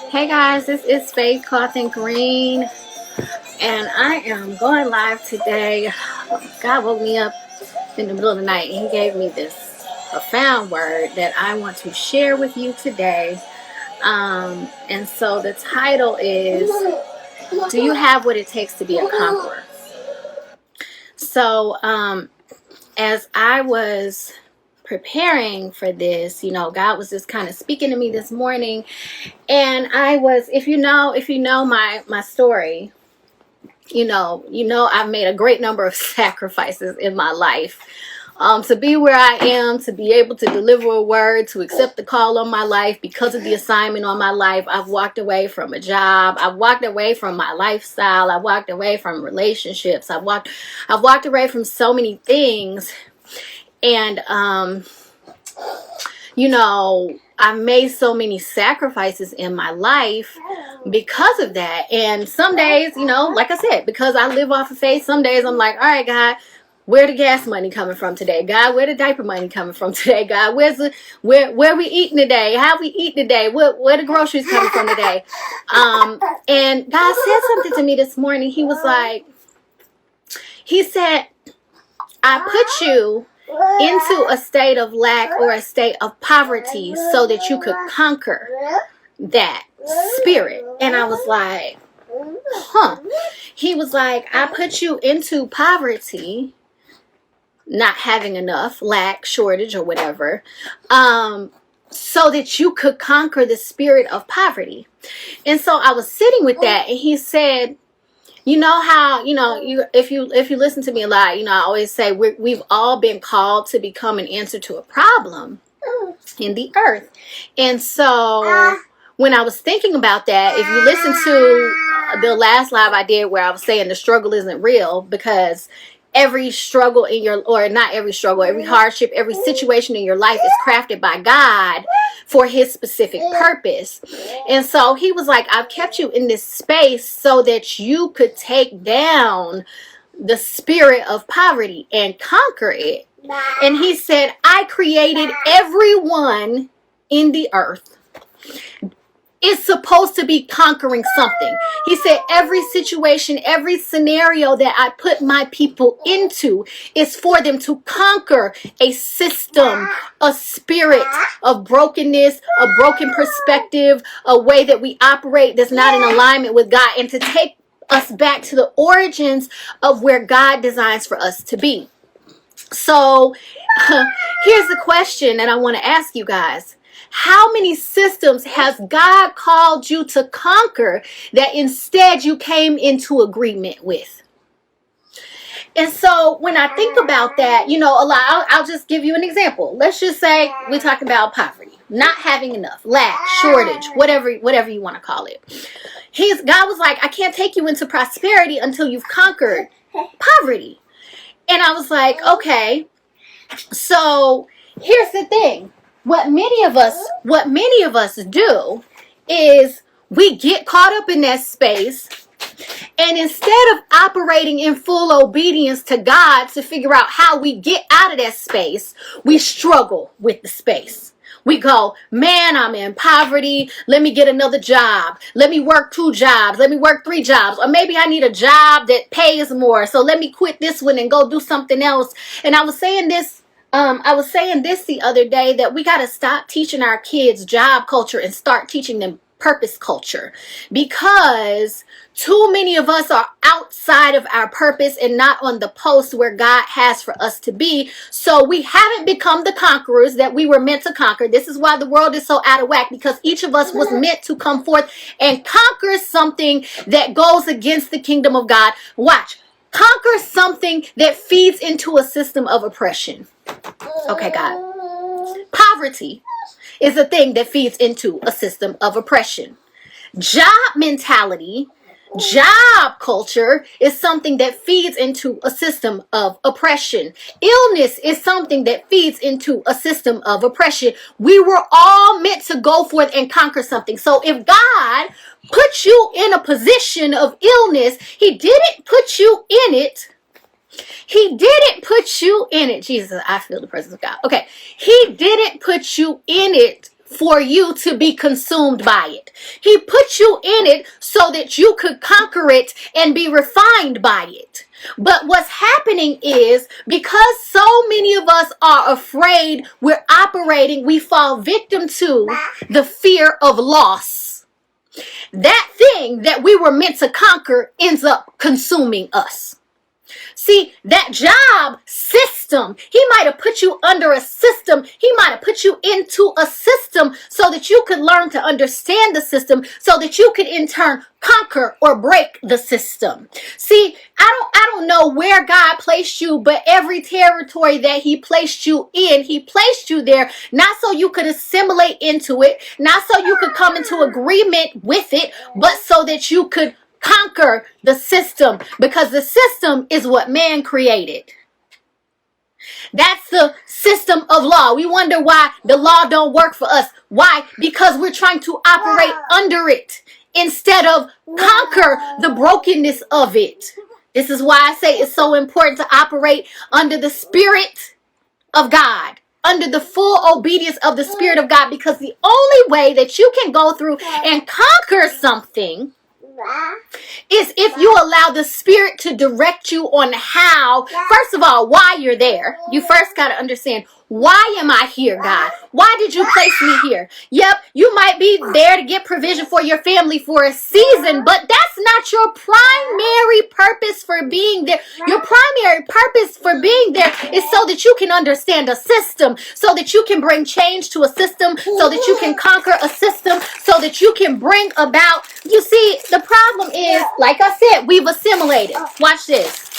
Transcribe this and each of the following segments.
Hey guys, this is Faith Cloth and Green, and I am going live today. God woke me up in the middle of the night and He gave me this profound word that I want to share with you today. And so the title is, Do You Have What It Takes to Be a Conqueror? So, as I was preparing for this, God was just kind of speaking to me this morning. And I was, if you know my story, I've made a great number of sacrifices in my life to be where I am, to be able to deliver a word, to accept the call on my life because of the assignment on my life. I've walked away from a job. I've walked away from my lifestyle. I've walked away from relationships. I've walked away from so many things. And, I've made so many sacrifices in my life because of that. And some days, like I said, because I live off of faith, some days I'm like, all right, God, where the gas money coming from today? God, where the diaper money coming from today? God, where we eating today? How we eating today? Where the groceries coming from today? And God said something to me this morning. He said, I put you into a state of lack or a state of poverty so that you could conquer that spirit. And I was like, He was like, I put you into poverty, not having enough, lack, shortage, or whatever, so that you could conquer the spirit of poverty. And so I was sitting with that, and He said, you know how, if you listen to me a lot, I always say we've all been called to become an answer to a problem in the earth. And so when I was thinking about that, if you listen to the last live I did where I was saying the struggle isn't real, because every struggle every hardship, every situation in your life is crafted by God for His specific purpose. And so He was like, I've kept you in this space so that you could take down the spirit of poverty and conquer it. And He said, I created everyone in the earth is supposed to be conquering something. He said, every situation, every scenario that I put my people into is for them to conquer a system, a spirit of brokenness, a broken perspective, a way that we operate that's not in alignment with God, and to take us back to the origins of where God designs for us to be. So here's the question that I want to ask you guys. How many systems has God called you to conquer that instead you came into agreement with? And so when I think about that, I'll just give you an example. Let's just say we're talking about poverty, not having enough, lack, shortage, whatever you want to call it. God was like, I can't take you into prosperity until you've conquered poverty. And I was like, okay, so here's the thing. What many of us do is we get caught up in that space, and instead of operating in full obedience to God to figure out how we get out of that space, we struggle with the space. We go, man, I'm in poverty. Let me get another job. Let me work 2 jobs. Let me work 3 jobs. Or maybe I need a job that pays more. So let me quit this one and go do something else. And I was saying this the other day, that we got to stop teaching our kids job culture and start teaching them purpose culture, because too many of us are outside of our purpose and not on the post where God has for us to be. So we haven't become the conquerors that we were meant to conquer. This is why the world is so out of whack, because each of us was meant to come forth and conquer something that goes against the kingdom of God. Watch. Conquer something that feeds into a system of oppression. Okay, God. Poverty is a thing that feeds into a system of oppression. Job mentality, job culture is something that feeds into a system of oppression. Illness is something that feeds into a system of oppression. We were all meant to go forth and conquer something. So if God put you in a position of illness, He didn't put you in it. Jesus, I feel the presence of God. Okay. He didn't put you in it for you to be consumed by it. He put you in it so that you could conquer it and be refined by it. But what's happening is, because so many of us are afraid, we fall victim to the fear of loss. That thing that we were meant to conquer ends up consuming us. See, that job system, he might have put you under a system. He might have put you into a system so that you could learn to understand the system, so that you could in turn conquer or break the system. See, I don't know where God placed you, but every territory that he placed you in, he placed you there not so you could assimilate into it, not so you could come into agreement with it, but so that you could conquer the system, because the system is what man created. That's the system of law. We wonder why the law don't work for us. Why? Because we're trying to operate under it instead of conquer the brokenness of it. This is why I say it's so important to operate under the Spirit of God, under the full obedience of the Spirit of God, because the only way that you can go through and conquer something is if you allow the Spirit to direct you on how, first of all, why you're there. You first got to understand, why am I here, God? Why did you place me here? Yep, you might be there to get provision for your family for a season, but that's not your primary purpose for being there. Your primary purpose for being there is so that you can understand a system, so that you can bring change to a system, so that you can conquer a system, so that you can bring about. You see, the problem is, like I said, we've assimilated. Watch this.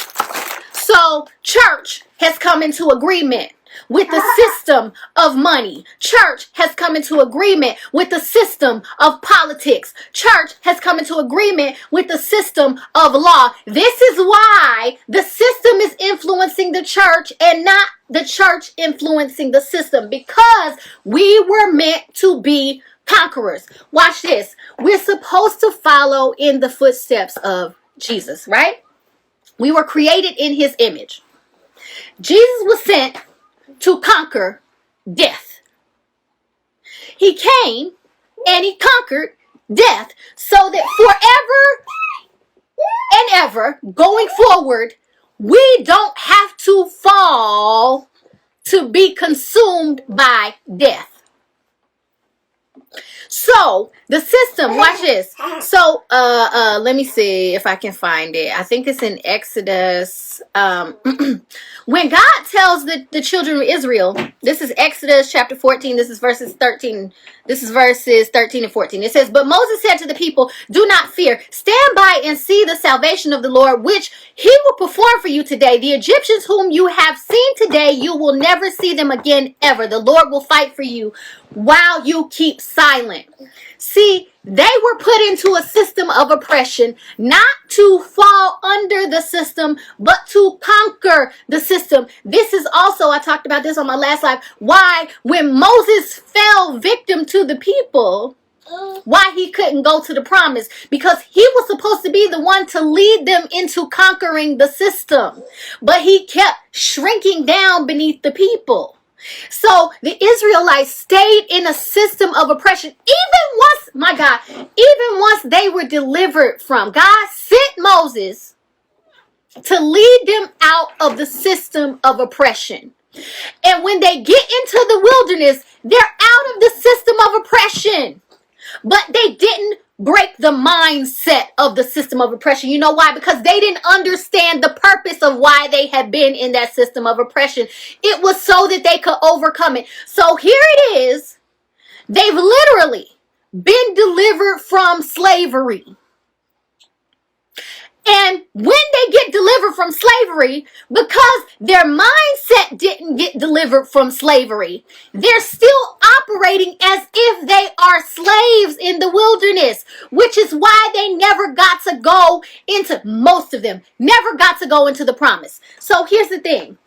So church has come into agreement with the system of money. Church has come into agreement with the system of politics. Church has come into agreement with the system of law. This is why the system is influencing the church and not the church influencing the system, because we were meant to be conquerors. Watch this. We're supposed to follow in the footsteps of Jesus, right? We were created in his image. Jesus was sent to conquer death. He came and he conquered death so that forever and ever going forward, we don't have to fall to be consumed by death. So the system, watch this. So let me see if I can find it. I think it's in Exodus. When God tells the children of Israel, this is Exodus chapter 14, this is verses 13. This is verses 13 and 14. It says, "But Moses said to the people, 'Do not fear. Stand by and see the salvation of the Lord, which he will perform for you today. The Egyptians whom you have seen today, you will never see them again ever. The Lord will fight for you while you keep silent.'" See, they were put into a system of oppression, not to fall under the system, but to conquer the system. This is also, I talked about this on my last live, why when Moses fell victim to the people, why he couldn't go to the promise, because he was supposed to be the one to lead them into conquering the system, but he kept shrinking down beneath the people. So the Israelites stayed in a system of oppression, even once they were delivered from. God sent Moses to lead them out of the system of oppression. And when they get into the wilderness, they're out of the system of oppression. But they didn't break the mindset of the system of oppression. You know why? Because they didn't understand the purpose of why they had been in that system of oppression. It was so that they could overcome it. So here it is. They've literally been delivered from slavery. And when they get delivered from slavery, because their mindset didn't get delivered from slavery, they're still operating as if they are slaves in the wilderness, which is why they never got to go into, most of them, never got to go into the promise. So here's the thing.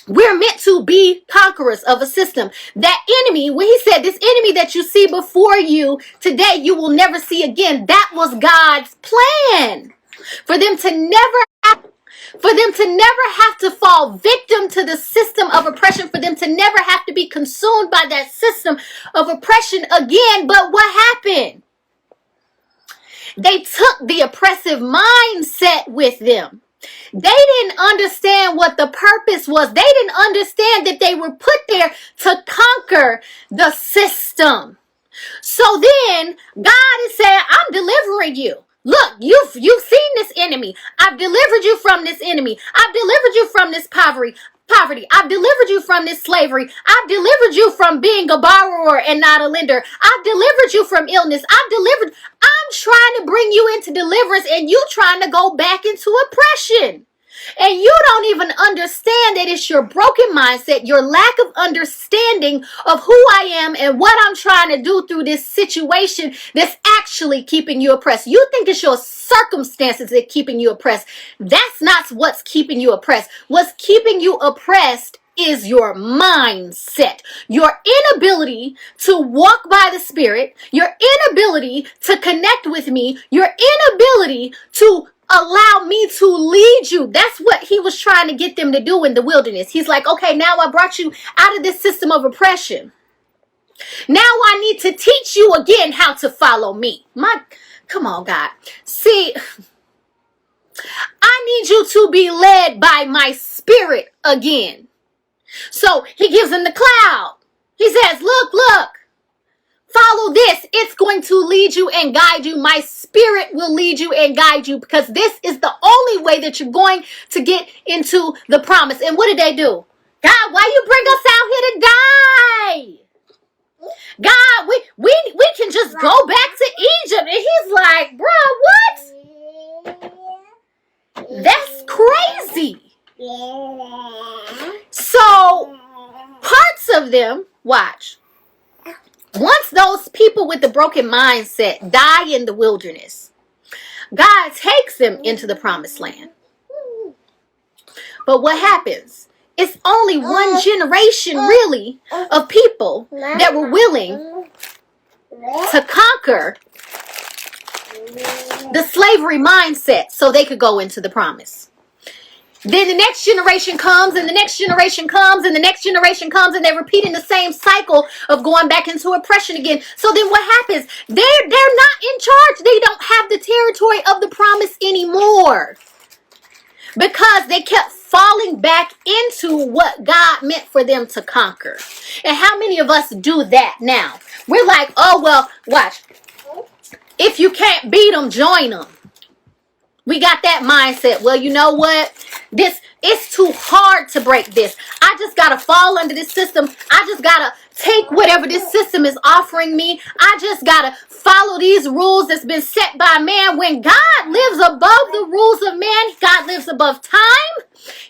We're meant to be conquerors of a system. That enemy, when he said, "This enemy that you see before you today, you will never see again," that was God's plan. For them to never have For them to never have to fall victim to the system of oppression, for them to never have to be consumed by that system of oppression again. But what happened? They took the oppressive mindset with them. They didn't understand what the purpose was. They didn't understand that they were put there to conquer the system. So then God is saying, I'm delivering you. Look, you've seen this enemy. I've delivered you from this enemy. I've delivered you from this poverty. I've delivered you from this slavery. I've delivered you from being a borrower and not a lender. I've delivered you from illness. I'm trying to bring you into deliverance, and you trying to go back into oppression. And you don't even understand that it's your broken mindset, your lack of understanding of who I am and what I'm trying to do through this situation that's actually keeping you oppressed. You think it's your circumstances that keeping you oppressed. That's not what's keeping you oppressed. What's keeping you oppressed is your mindset, your inability to walk by the Spirit, your inability to connect with me, your inability to allow me to lead you. That's what he was trying to get them to do in the wilderness. He's like, okay, now I brought you out of this system of oppression. Now I need to teach you again how to follow me. Come on, God. See, I need you to be led by my Spirit again. So he gives them the cloud. He says, look, follow this. It's going to lead you and guide you. My Spirit will lead you and guide you, because this is the only way that you're going to get into the promise. And what did they do? God, why you bring us out here to die? God, we can just go back to Egypt. And he's like, bro, what? That's crazy. So parts of them, watch. Once those people with the broken mindset die in the wilderness, God takes them into the promised land. But what happens? It's only one generation, really, of people that were willing to conquer the slavery mindset so they could go into the promise. Then the next generation comes, and the next generation comes, and the next generation comes, and they're repeating the same cycle of going back into oppression again. So then what happens? They're not in charge. They don't have the territory of the promise anymore, because they kept falling back into what God meant for them to conquer. And how many of us do that now? We're like, oh, well, watch. If you can't beat them, join them. We got that mindset. Well, you know what? It's too hard to break this. I just got to fall under this system. I just got to take whatever this system is offering me. I just got to follow these rules that's been set by man. When God lives above the rules of man, God lives above time.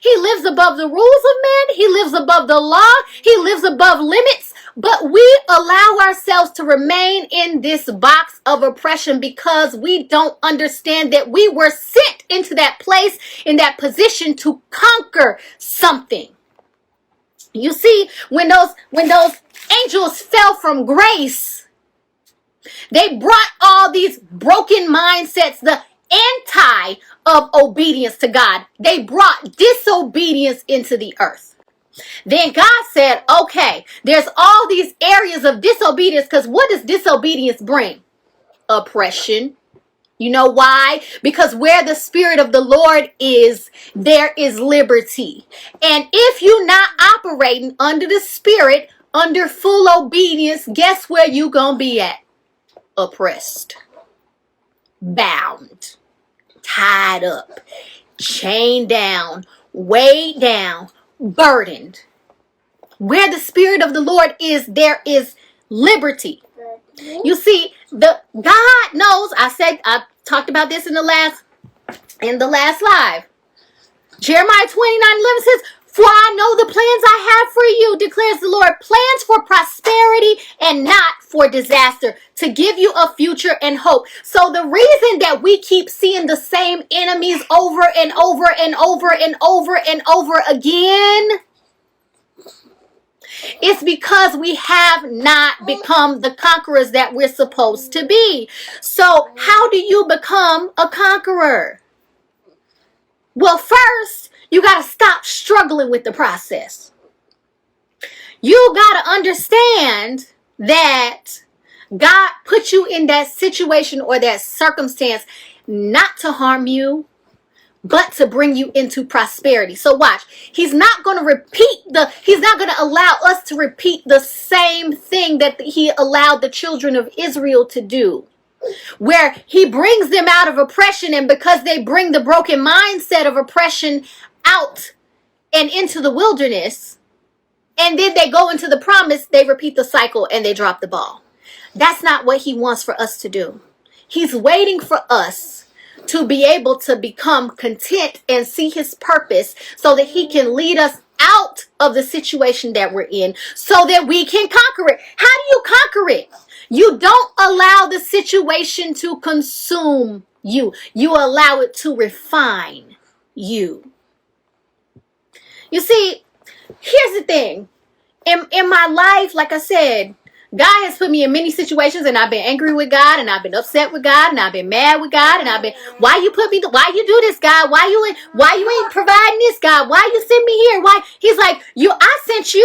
He lives above the rules of man. He lives above the law. He lives above limits. But we allow ourselves to remain in this box of oppression because we don't understand that we were sent into that place, in that position, to conquer something. You see, when those angels fell from grace, they brought all these broken mindsets, the anti of obedience to God. They brought disobedience into the earth. Then God said, okay, there's all these areas of disobedience, because what does disobedience bring? Oppression. You know why? Because where the Spirit of the Lord is, there is liberty. And if you're not operating under the Spirit, under full obedience, guess where you gonna be at? Oppressed, bound, tied up, chained down, weighed down, burdened. Where the Spirit of the Lord is, there is liberty. You see, God knows. I talked about this in the last live. Jeremiah 29:11 says, "For I know the plans I have for you, declares the Lord, plans for prosperity and not for disaster, to give you a future and hope." So the reason that we keep seeing the same enemies over and over and over and over and over again is because we have not become the conquerors that we're supposed to be. So how do you become a conqueror? Well, first, you got to stop struggling with the process. You got to understand that God put you in that situation or that circumstance not to harm you, but to bring you into prosperity. So watch, he's not going to he's not going to allow us to repeat the same thing that he allowed the children of Israel to do, where he brings them out of oppression, and because they bring the broken mindset of oppression out and into the wilderness, and then they go into the promise, they repeat the cycle and they drop the ball. That's not what he wants for us to do. He's waiting for us to be able to become content and see his purpose so that he can lead us out of the situation that we're in so that we can conquer it. How do you conquer it? You don't allow the situation to consume you. You allow it to refine you. You see, here's the thing. In my life, like I said, God has put me in many situations, and I've been angry with God, and I've been upset with God, and I've been mad with God, and I've been, why you do this, God? Why you ain't providing this, God? Why you send me here? Why? He's like, I sent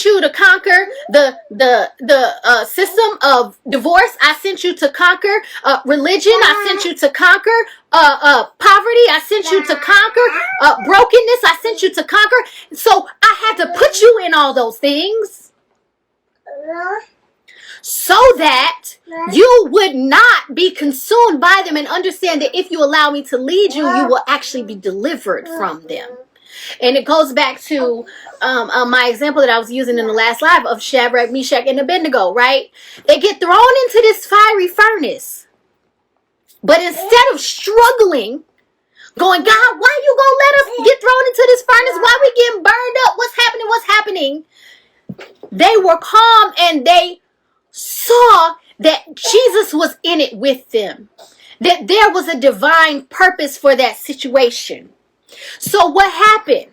you to conquer the system of divorce. I sent you to conquer religion. I sent you to conquer poverty. I sent you to conquer brokenness. I sent you to conquer. So I had to put you in all those things so that you would not be consumed by them, and understand that if you allow me to lead you, you will actually be delivered from them. And it goes back to my example that I was using in the last live of Shadrach, Meshach, and Abednego, right? They get thrown into this fiery furnace. But instead of struggling, going, God, why you gonna let us get thrown into this furnace? Why we getting burned up? What's happening? They were calm, and they saw that Jesus was in it with them. That there was a divine purpose for that situation. So what happened?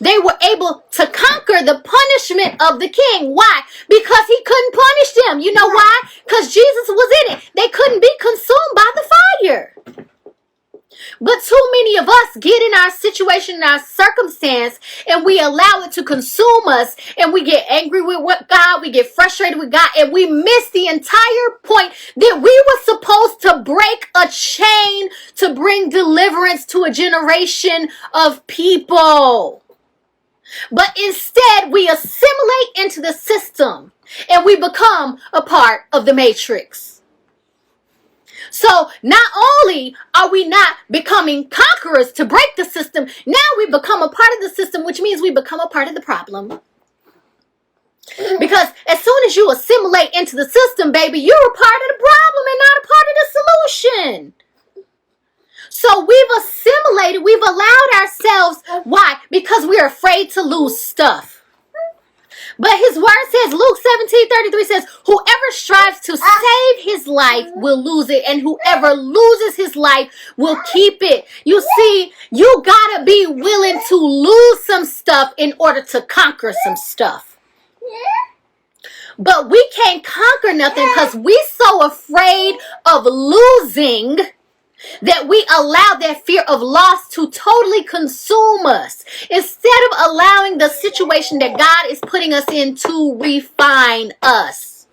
They were able to conquer the punishment of the king. Why? Because he couldn't punish them. You know why? Because Jesus was in it. They couldn't be consumed by the fire. But too many of us get in our situation, in our circumstance, and we allow it to consume us, and we get angry with God, we get frustrated with God, and we miss the entire point that we were supposed to break a chain to bring deliverance to a generation of people. But instead, we assimilate into the system, and we become a part of the matrix. So not only are we not becoming conquerors to break the system, now we become a part of the system, which means we become a part of the problem. Because as soon as you assimilate into the system, baby, you're a part of the problem and not a part of the solution. So we've assimilated, we've allowed ourselves, why? Because we're afraid to lose stuff. But his word says, Luke 17:33 says, whoever strives to save his life will lose it, and whoever loses his life will keep it. You see, you gotta be willing to lose some stuff in order to conquer some stuff. But we can't conquer nothing because we're so afraid of losing that we allow that fear of loss to totally consume us instead of allowing the situation that God is putting us in to refine us.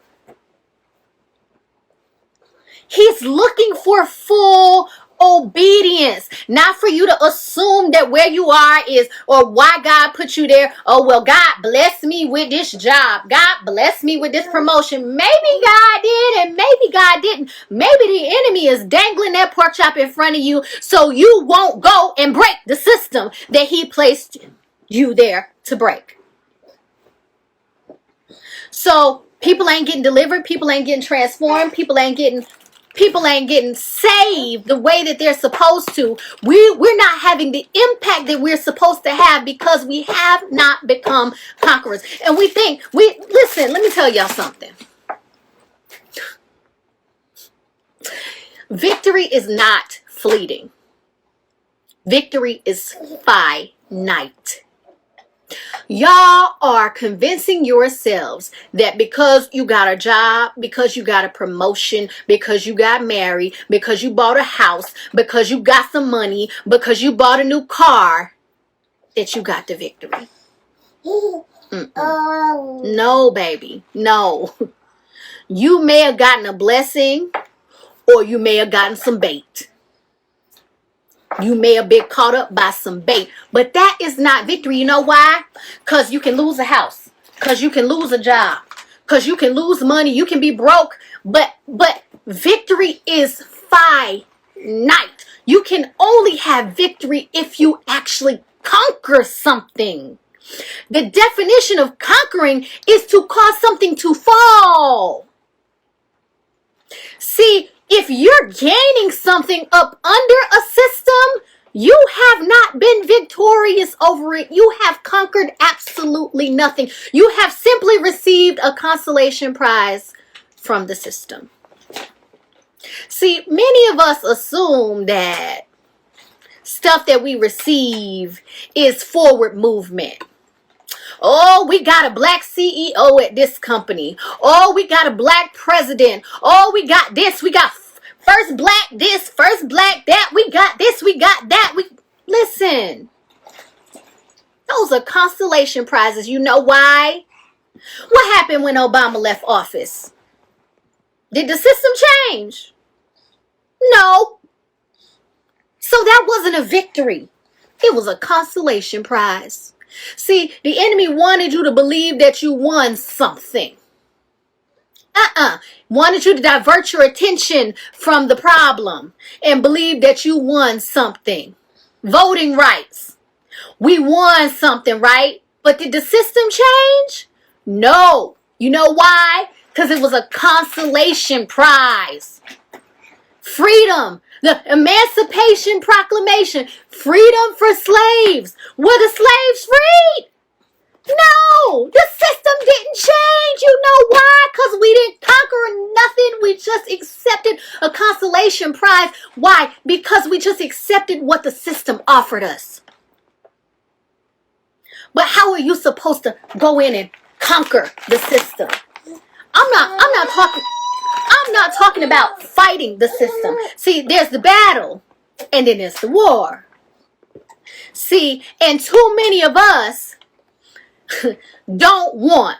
He's looking for full obedience, not for you to assume that where you are is, or why God put you there. Oh, well, God blessed me with this job. God blessed me with this promotion. Maybe God did, and maybe God didn't. Maybe the enemy is dangling that pork chop in front of you so you won't go and break the system that he placed you there to break. So people ain't getting delivered. People ain't getting transformed. People ain't getting saved the way that they're supposed to. We're not having the impact that we're supposed to have because we have not become conquerors. And we think, listen, let me tell y'all something. Victory is not fleeting. Victory is finite. Y'all are convincing yourselves that because you got a job, because you got a promotion, because you got married, because you bought a house, because you got some money, because you bought a new car, that you got the victory. No, baby. No. You may have gotten a blessing, or you may have gotten some bait. You may have been caught up by some bait, but that is not victory. You know why? Because you can lose a house, because you can lose a job, because you can lose money, you can be broke, but victory is finite. You can only have victory if you actually conquer something. The definition of conquering is to cause something to fall. See, if you're gaining something up under a system, you have not been victorious over it. You have conquered absolutely nothing. You have simply received a consolation prize from the system. See, many of us assume that stuff that we receive is forward movement. Oh, we got a black CEO at this company. Oh, we got a black president. Oh, we got this. We got first black this, first black that. We got this. We got that. Listen. Those are consolation prizes. You know why? What happened when Obama left office? Did the system change? No. So that wasn't a victory. It was a consolation prize. See, the enemy wanted you to believe that you won something. Wanted you to divert your attention from the problem and believe that you won something. Voting rights. We won something, right? But did the system change? No. You know why? Because it was a consolation prize. Freedom. The Emancipation Proclamation. Freedom for slaves. Were the slaves freed? No, the system didn't change. You know why? Because we didn't conquer nothing. We just accepted a consolation prize. Why? Because we just accepted what the system offered us. But how are you supposed to go in and conquer the system? I'm not talking about fighting the system. See, there's the battle and then there's the war. See, and too many of us don't want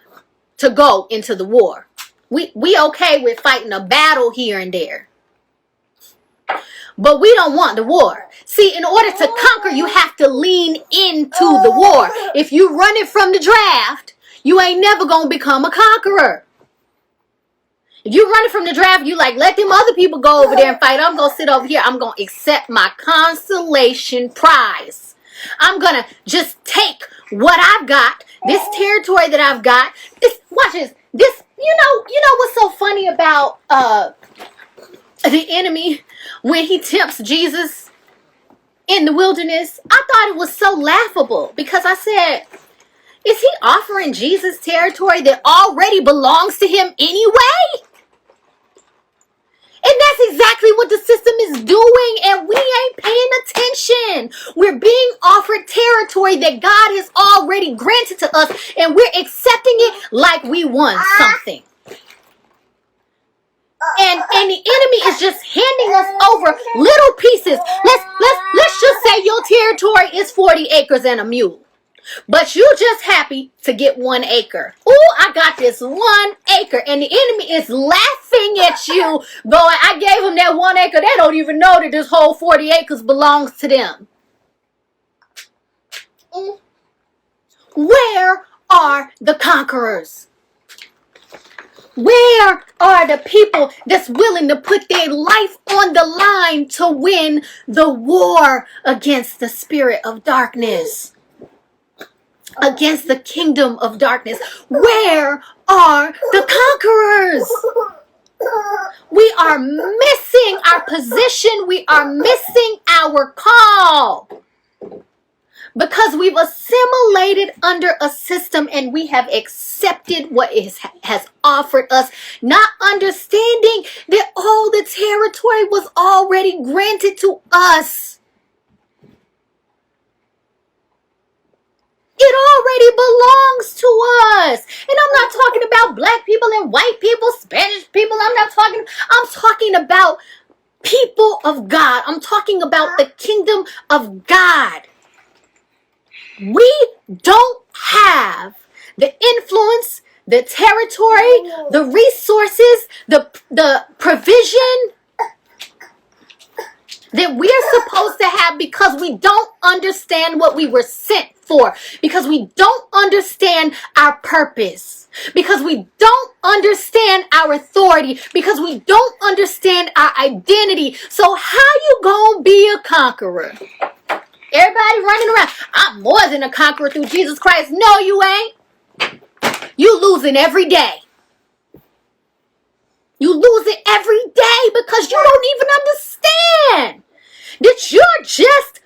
to go into the war. We okay with fighting a battle here and there. But we don't want the war. See, in order to conquer, you have to lean into the war. If you run it from the draft, you ain't never going to become a conqueror. If you run it from the draft, you like, let them other people go over there and fight. I'm going to sit over here. I'm going to accept my consolation prize. I'm going to just take what I've got, this territory that I've got. Watch this. You know what's so funny about the enemy when he tempts Jesus in the wilderness? I thought it was so laughable because I said, is he offering Jesus territory that already belongs to him anyway? And that's exactly what the system is doing, and we ain't paying attention. We're being offered territory that God has already granted to us, and we're accepting it like we won something. And the enemy is just handing us over little pieces. Let's just say your territory is 40 acres and a mule. But you just happy to get 1 acre. Oh, I got this 1 acre. And the enemy is laughing at you, going, I gave them that 1 acre. They don't even know that this whole 40 acres belongs to them. Where are the conquerors? Where are the people that's willing to put their life on the line to win the war against the spirit of darkness? Against the kingdom of darkness. Where are the conquerors? We are missing our position. We are missing our call. Because we've assimilated under a system and we have accepted what has offered us, not understanding that all the territory was already granted to us. It already belongs to us. And I'm not talking about black people and white people, Spanish people. I'm talking about people of God. I'm talking about the kingdom of God. We don't have the influence, the territory, the resources, the provision that we're supposed to have because we don't understand what we were sent for, because we don't understand our purpose, because we don't understand our authority, because we don't understand our identity. So how you gonna be a conqueror? Everybody running around, I'm more than a conqueror through Jesus Christ. No, you ain't. You losing every day. You lose it every day because you don't even understand that you're just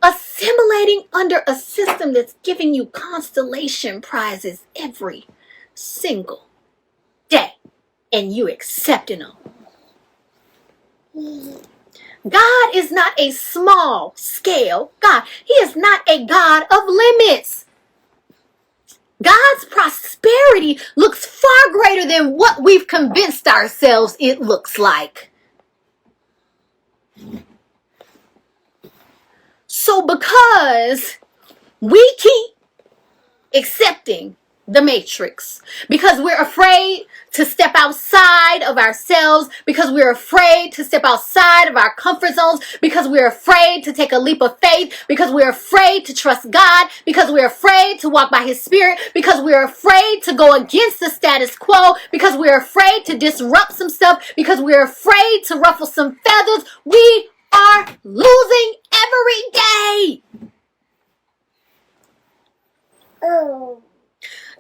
assimilating under a system that's giving you constellation prizes every single day, and you accepting them. God is not a small scale God. He is not a God of limits. God's prosperity looks far greater than what we've convinced ourselves it looks like. So because we keep accepting the matrix, because we're afraid to step outside of ourselves, because we're afraid to step outside of our comfort zones, because we're afraid to take a leap of faith, because we're afraid to trust God, because we're afraid to walk by His Spirit, because we're afraid to go against the status quo, because we're afraid to disrupt some stuff, because we're afraid to ruffle some feathers, we are losing every day.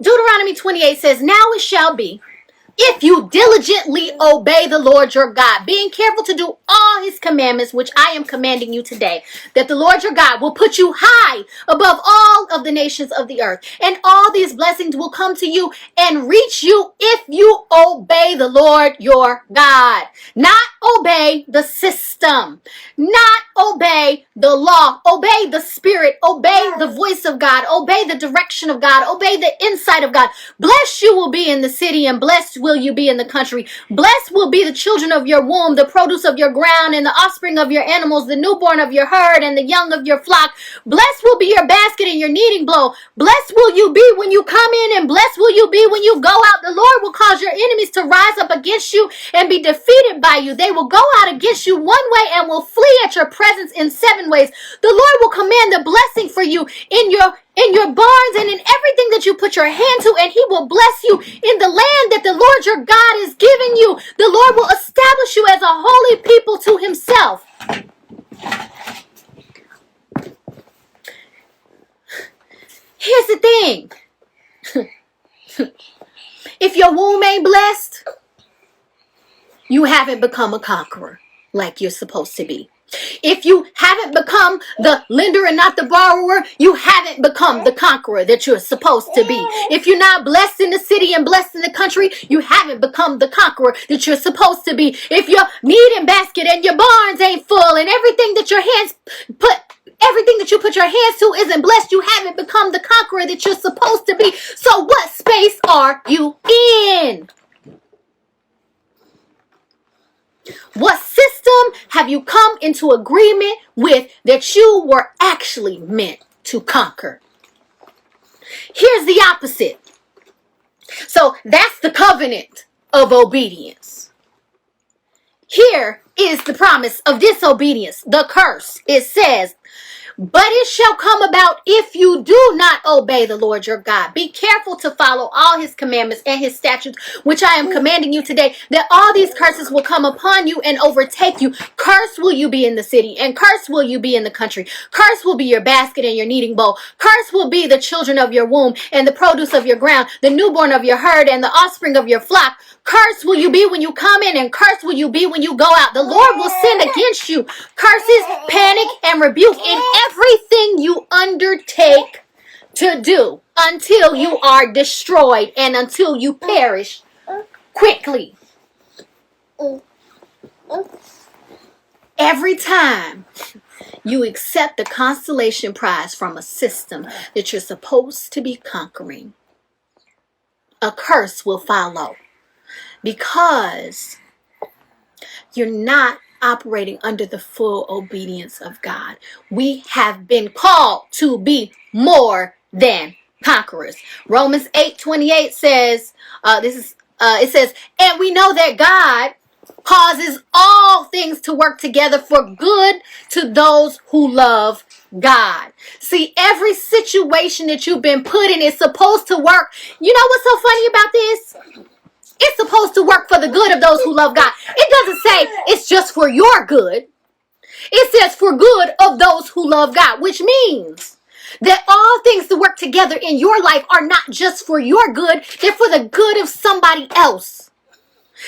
Deuteronomy 28 says, now it shall be, if you diligently obey the Lord your God, being careful to do all His commandments, which I am commanding you today, that the Lord your God will put you high above all of the nations of the earth. And all these blessings will come to you and reach you if you obey the Lord your God. Not obey the system, not obey the law, obey the Spirit, obey the voice of God, obey the direction of God, obey the insight of God. Blessed you will be in the city, and blessed will you be in the country. Blessed will be the children of your womb, the produce of your ground, and the offspring of your animals, the newborn of your herd, and the young of your flock. Blessed will be your basket and your kneading bowl. Blessed will you be when you come in, and blessed will you be when you go out. The Lord will cause your enemies to rise up against you and be defeated by you. They will go out against you one way and will flee at your presence in 7 ways. The Lord will command the blessing for you in your barns and in everything that you put your hand to, and He will bless you in the land that the Lord your God is giving you. The Lord will establish you as a holy people to Himself. Here's the thing. If your womb ain't blessed, you haven't become a conqueror like you're supposed to be. If you haven't become the lender and not the borrower, you haven't become the conqueror that you're supposed to be. If you're not blessed in the city and blessed in the country, you haven't become the conqueror that you're supposed to be. If your kneading basket and your barns ain't full and everything that you put your hands to isn't blessed, you haven't become the conqueror that you're supposed to be. So what space are you in? What system have you come into agreement with that you were actually meant to conquer? Here's the opposite. So that's the covenant of obedience. Here is the promise of disobedience, the curse. It says, but it shall come about if you do not obey the Lord your God. Be careful to follow all His commandments and His statutes, which I am commanding you today, that all these curses will come upon you and overtake you. Cursed will you be in the city, and cursed will you be in the country. Cursed will be your basket and your kneading bowl. Cursed will be the children of your womb and the produce of your ground, the newborn of your herd and the offspring of your flock. Cursed will you be when you come in, and cursed will you be when you go out. The Lord will send against you curses, panic, and rebuke in everything you undertake to do until you are destroyed and until you perish quickly. Every time you accept the constellation prize from a system that you're supposed to be conquering, a curse will follow, because you're not operating under the full obedience of God. We have been called to be more than conquerors. Romans 8:28 says, it says, and we know that God causes all things to work together for good to those who love God. See, every situation that you've been put in is supposed to work. You know what's so funny about this? It's supposed to work for the good of those who love God. It doesn't say it's just for your good. It says for good of those who love God, which means that all things that work together in your life are not just for your good. They're for the good of somebody else.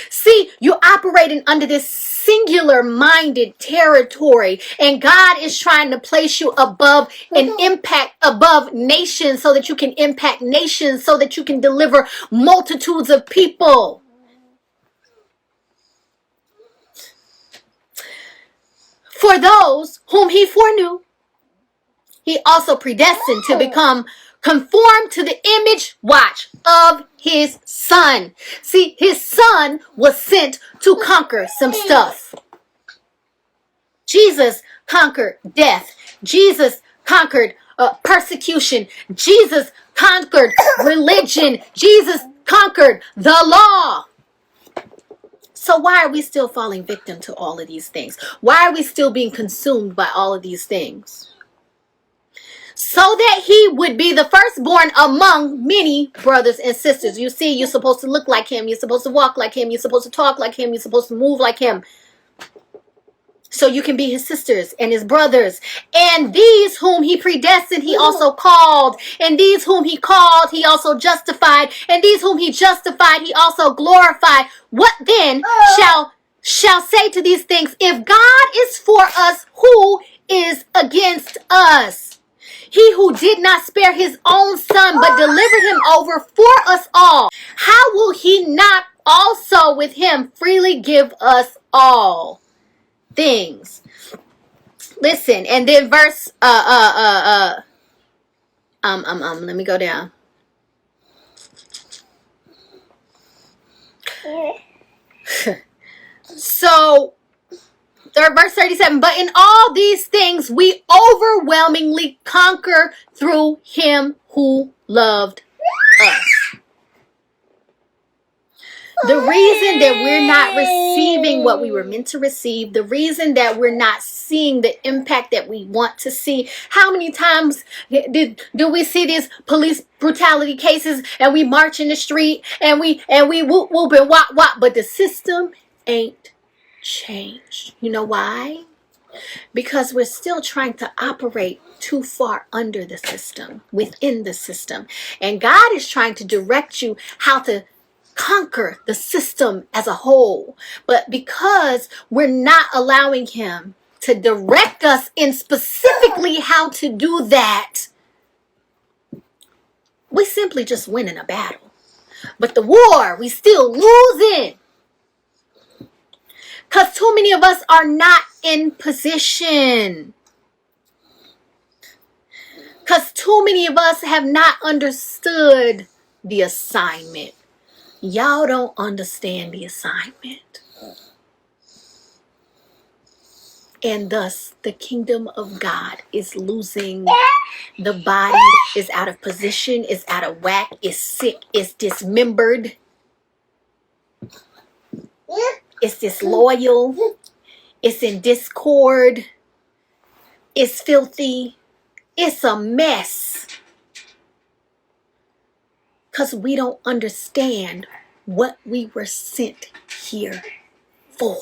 See, you're operating under this singular-minded territory, and God is trying to place you above an impact, above nations, so that you can impact nations, so that you can deliver multitudes of people. For those whom he foreknew, he also predestined to become conformed to the image, watch, of his son. See, his son was sent to conquer some stuff. Jesus conquered death. Jesus conquered persecution. Jesus conquered religion. Jesus conquered the law. So why are we still falling victim to all of these things? Why are we still being consumed by all of these things? So that he would be the firstborn among many brothers and sisters. You see, you're supposed to look like him. You're supposed to walk like him. You're supposed to talk like him. You're supposed to move like him. So you can be his sisters and his brothers. And these whom he predestined, he also called. And these whom he called, he also justified. And these whom he justified, he also glorified. What then shall say to these things? If God is for us, who is against us? He who did not spare his own son, but delivered him over for us all, how will he not also with him freely give us all things? Listen, and then verse let me go down. So verse 37, but in all these things we overwhelmingly conquer through him who loved us. The reason that we're not receiving what we were meant to receive, the reason that we're not seeing the impact that we want to see. How many times do we see these police brutality cases and we march in the street and we whoop whoop and wop wop, but the system ain't changed. You know why? Because we're still trying to operate too far under the system, within the system. And God is trying to direct you how to conquer the system as a whole. But because we're not allowing him to direct us in specifically how to do that, we simply just winning a battle. But the war, we still losing. Because too many of us are not in position. Because too many of us have not understood the assignment. Y'all don't understand the assignment. And thus, the kingdom of God is losing. The body is out of position, is out of whack, is sick, is dismembered. It's disloyal. It's in discord. It's filthy. It's a mess. Because we don't understand what we were sent here for.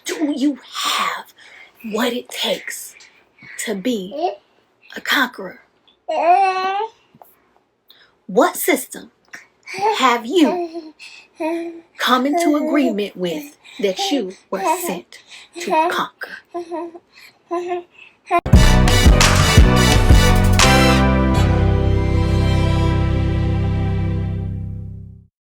Do you have what it takes to be a conqueror? What system have you come into agreement with that you were sent to conquer?